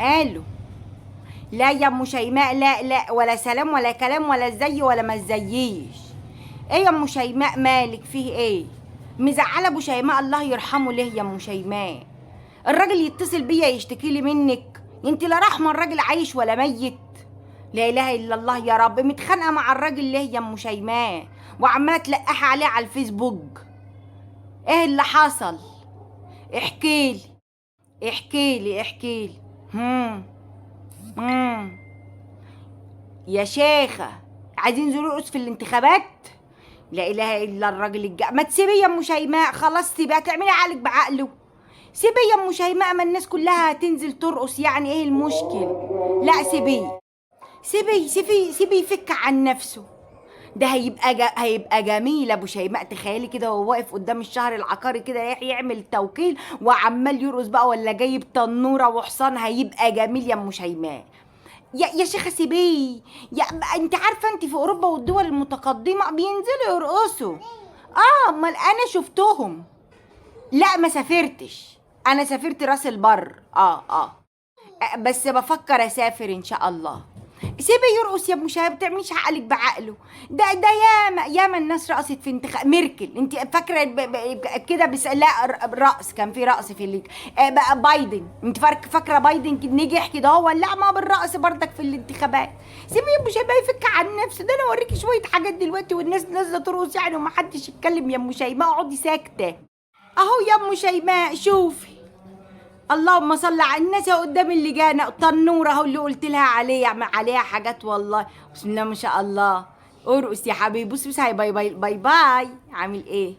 قالوا لا يا ام شيماء، لا لا، ولا سلام ولا كلام ولا ازاي ولا ما ازيش. ايه يا ام شيماء مالك فيه ايه؟ مزعله ابو شيماء الله يرحمه ليه يا ام شيماء؟ الراجل يتصل بيا يشتكي لي منك، انت لا رحمه الراجل عايش ولا ميت. لا اله الا الله يا رب. متخانقه مع الراجل ليه يا ام شيماء وعماله تلقحي عليه على الفيسبوك؟ ايه اللي حصل؟ احكيلي احكيلي احكيلي. هم هم يا شيخة، عايزين نرقص في الانتخابات؟ لا اله الا الراجل ما تسيبي يا ام شيماء، خلاص سيبيها تعملي عقلك بعقله. سيبي يا ام شيماء، ما الناس كلها هتنزل ترقص، يعني ايه المشكل؟ لا سيبيه سيبي يفك عن نفسه. ده هيبقى جميل ابو شيماء. تخيلي كده وهو واقف قدام الشهر العقاري كده يعمل توكيل وعمال يرقص بقى، ولا جايب تنوره وحصان، هيبقى جميل يا ام شيماء. يا شيخه سيبيه. انت عارفه انت في اوروبا والدول المتقدمه بينزلوا يرقصوا. امال انا شفتهم. لا ما سافرتش، انا سافرت راس البر. بس بفكر اسافر ان شاء الله. سيبي يرقص يا ابو شهاب، ما تعمليش عقلك بعقله. ده ياما الناس رقصت في انتخاب ميركل. انت فاكره كده؟ بس لا، رقص كان في رقص في اللي بقى بايدن. انت فاكره بايدن نجح كده هو؟ لا، ما بالرقص بردك في الانتخابات. سيبي يا ابو شهاب يفك عن نفسه. ده انا اوريكي شويه حاجات دلوقتي والناس نازله ترقص يعني ومحدش يتكلم. يا ام شيماء اقعدي ساكته. اهو يا ام شيماء شوفي، اللهم صل على الناس قدام اللجان. تنوره اهو اللي قلت لها عليها حاجات والله. بسم الله ما شاء الله. ارقص يا حبيبي. بص هاي، باي باي باي باي. عامل ايه؟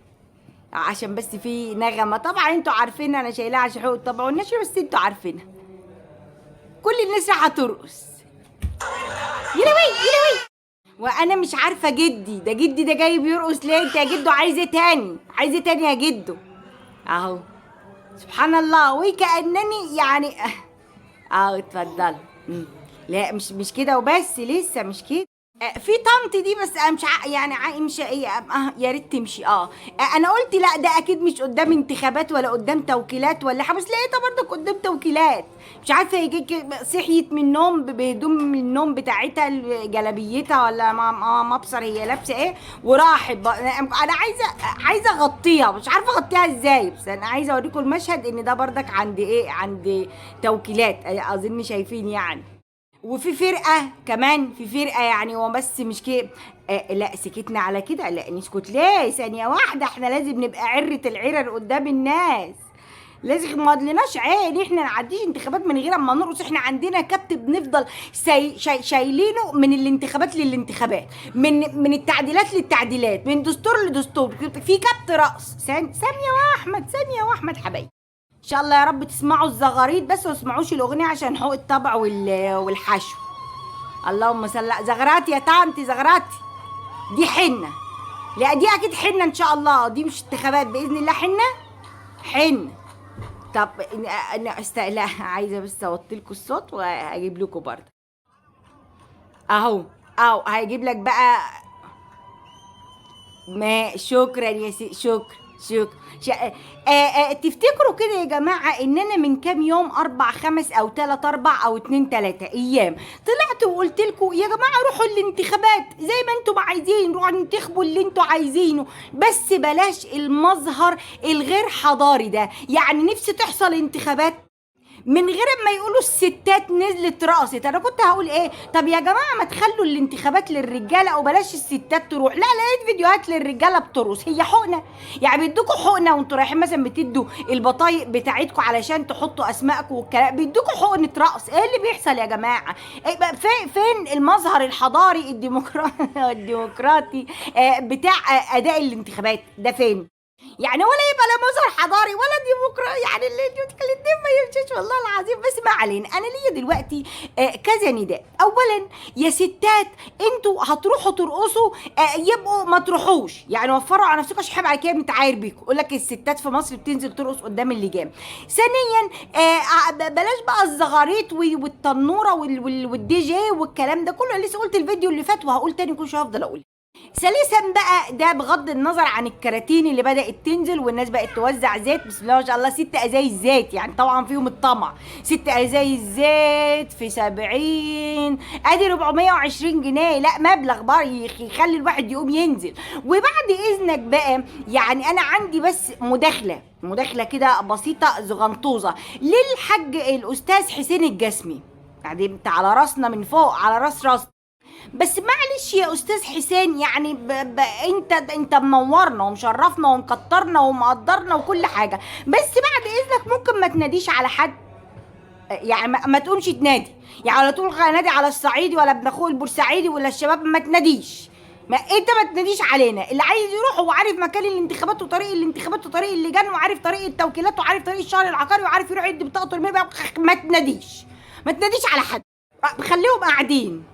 عشان بس في نغمه طبعا انتوا عارفينها، انا شايلاها عشان حقوق الطبع والنشر، بس انتوا عارفينها. كل الناس راح ترقص. يلوي يلوي. وانا مش عارفه جدي ده جاي بيرقص ليه؟ انت يا جدو عايز ايه تاني؟ عايز ايه تاني يا جدو؟ اهو سبحان الله. وكأنني يعني اتفضل. لا مش كده وبس، لسه مش كده. في طنط دي بس انا مش يعني مش يا ريت تمشي. انا قلت لا، ده اكيد مش قدام انتخابات ولا قدام توكيلات ولا حاجه، بس لقيتها برضك قدام توكيلات. مش عارفه يجي صحيت من النوم بهدوم النوم بتاعتها جلابيتها ولا مبصر هي لابسه ايه، وراحت انا عايزه اغطيها، مش عارفه اغطيها ازاي، بس انا عايزه اوريكم المشهد ان ده برضك عند ايه، عند توكيلات اظن شايفين يعني. وفي فرقة كمان، في فرقة يعني هو بس مش كده. لا سكتنا على كده، لا نسكت ليه ثانية واحدة؟ احنا لازم نبقى عرة العرر قدام الناس. لازم ما لناش عين احنا نعديش انتخابات من غير اما نرقص. احنا عندنا كبت بنفضل شايلينه من الانتخابات للانتخابات، من التعديلات للتعديلات، من دستور لدستور، في كبت رقص. ثانية واحمد حبايبي. ان شاء الله يا رب تسمعوا الزغاريد بس، وما تسمعوش الاغنيه عشان حقوق الطبع والحشو. اللهم صل. زغراتي يا طنطي زغراتي. دي حنه. لا دي اكيد حنه ان شاء الله، دي مش انتخابات باذن الله. حنه. طب انا لا عايزه بس اوطي لكم الصوت وهجيب لكم برضه. اهو هيجيب لك بقى. ما شكرا يا شكرا. تفتكروا كده يا جماعة ان انا من كام يوم 4 5 او 3 4 او 2 3 ايام طلعت وقلت لكم يا جماعة روحوا الانتخابات زي ما انتم عايزين، روحوا انتخبوا اللي انتم عايزينه، بس بلاش المظهر الغير حضاري ده. يعني نفسي تحصل انتخابات من غير ما يقولوا الستات نزلت رقصت. انا كنت هقول ايه، طب يا جماعه ما تخلوا الانتخابات للرجاله وبلاش الستات تروح. لا لقيت فيديوهات للرجاله بترقص. هي حقنه يعني؟ بيدوكوا حقنه وانتوا رايحين مثلا بتدوا البطايق بتاعتكم علشان تحطوا اسمائكم والكلام، بيدوكوا حقنه رقص. ايه اللي بيحصل يا جماعه؟ فين المظهر الحضاري الديمقراطي بتاع اداء الانتخابات ده؟ فين يعني؟ ولا يبقى لا مظهر حضاري ولا ديمقراطي، يعني الاتنين ما يمشيش والله العظيم. بس ما علينا. انا ليا دلوقتي كذا نداء. اولا يا ستات انتوا هتروحوا ترقصوا يبقوا ما تروحوش، يعني وفروا على نفسكم عشان على كده متعاير بيكم. يقول لك الستات في مصر بتنزل ترقص قدام اللجان. ثانيا بلاش بقى الزغاريت والتنوره والدي جي والكلام ده كله. لسه قلت الفيديو اللي فات وهقول تاني كل شويه هفضل اقول. ثالثا بقى، ده بغض النظر عن الكراتين اللي بدأت تنزل والناس بقت توزع زيت، بسم الله ما شاء الله، 6 ازايز زيت، يعني طبعا فيهم الطمع. 6 ازايز زيت في 70، ادي 420 جنيه، لا مبلغ بقى يخلي الواحد يقوم ينزل. وبعد اذنك بقى، يعني انا عندي بس مداخلة كده بسيطة زغنطوزة للحاج الاستاذ حسين الجسمي، يعني انت على راسنا من فوق، على راس. بس معلش يا استاذ حسين، يعني انت منورنا ومشرفنا ومكترنا ومقدرنا وكل حاجه، بس بعد اذنك ممكن ما تناديش على حد، يعني ما تقومش تنادي، يعني ولا تقول نادي على الصعيدي ولا ابن اخوه البورسعيدي ولا الشباب، ما تناديش. ما انت ما تناديش علينا، اللي عايز يروح هو عارف مكان الانتخابات وطريق الانتخابات وطريق اللجان وعارف طريق التوكيلات وعارف طريق الشهر العقاري وعارف يروح يدي بطاقته المبيع. ما تناديش على حد، خليهم قاعدين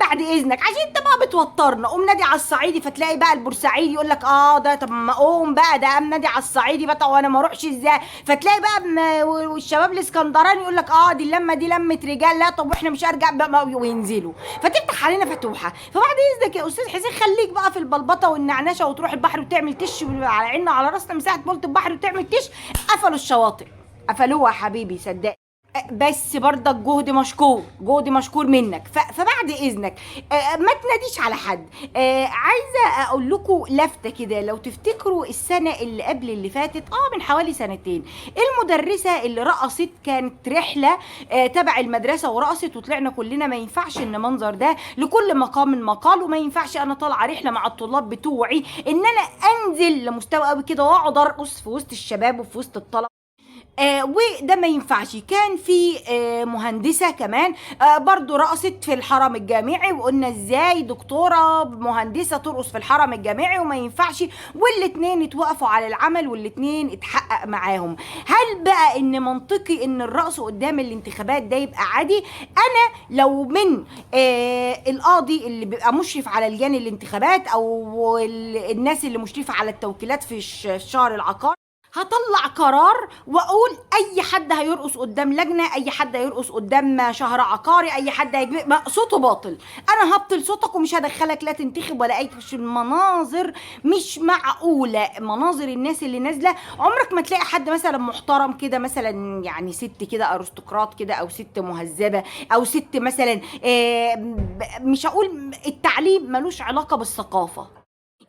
بعد اذنك، عشان انت بقى بتوترنا. قوم نادي على الصعيدي، فتلاقي بقى البورسعيدي يقول لك ده، طب ما اقوم بقى، ده قام نادي على الصعيدي بقى، وانا ما اروحش ازاي؟ فتلاقي بقى والشباب الاسكندراني يقول لك دي اللمه دي لمه رجال، لا طب واحنا مش هرجع بقى، وينزلوا، فتفتح علينا فتوحه. فبعد اذنك يا استاذ حسين، خليك بقى في البلبطه والنعنشه، وتروح البحر وتعمل تش على عيننا وعلى راسنا من ساعه بولت البحر وتعمل تش. قفلوا الشواطئ، قفلوها يا حبيبي صدق. بس برضك جهد مشكور منك. فبعد اذنك ما تناديش على حد. عايزه اقول لكم لفته كده، لو تفتكروا السنه اللي قبل اللي فاتت، من حوالي سنتين، المدرسه اللي رقصت، كانت رحله تبع المدرسه ورقصت، وطلعنا كلنا. ما ينفعش ان منظر ده، لكل مقام مقال، وما ينفعش انا طالعه رحله مع الطلاب بتوعي ان انا انزل لمستوى قوي كده واقعد ارقص في وسط الشباب وفي وسط الطلبه. وده ما ينفعش. كان في مهندسة كمان برضو رقصت في الحرم الجامعي، وقلنا ازاي دكتورة مهندسة ترقص في الحرم الجامعي وما ينفعش، والاتنين اتوقفوا على العمل والاتنين اتحقق معاهم. هل بقى ان منطقي ان الرقص قدام الانتخابات ده يبقى عادي؟ انا لو من القاضي اللي بيبقى مشرف على لجان الانتخابات، او الناس اللي مشرفة على التوكيلات في الشهر العقاري، هطلع قرار واقول اي حد هيرقص قدام لجنه، اي حد هيرقص قدام شهر عقاري، اي حد صوته باطل، انا هبطل صوتك ومش هدخلك لا تنتخب ولا اي مناظر مش معقوله. مناظر الناس اللي نازله، عمرك ما تلاقي حد مثلا محترم كده، مثلا يعني ست كده ارستقراط كده، او ست مهذبه، او ست مثلا مش هقول التعليم ملوش علاقه بالثقافه،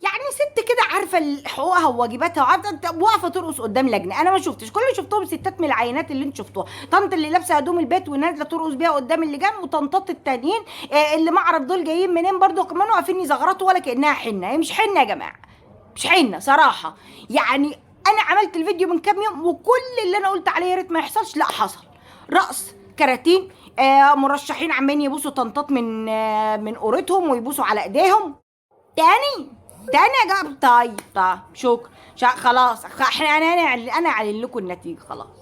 يعني ست كده عارفه حقوقها وواجباتها، وعارفه واقفه ترقص قدام لجنه. انا ما شفتش، كل اللي شفتهم ستات من العينات اللي انت شفتوها، طنط اللي لابسه هدوم البيت ونازله ترقص بيها قدام اللجان، وطنطات التانيين اللي معرض دول جايين منين برضو كمان واقفين يزغرطوا، ولا كانها حنه. هي مش حنه يا جماعه، مش حنه صراحه. يعني انا عملت الفيديو من كام يوم، وكل اللي انا قلت عليه يا ريت ما يحصلش، لا حصل. رقص كراتين، مرشحين عمالين يبوسوا طنطات من قورتهم ويبوسوا على ايديهم. تاني يا جماعه. طيب شكرا، خلاص احنا انا اعلن لكم النتيجه خلاص.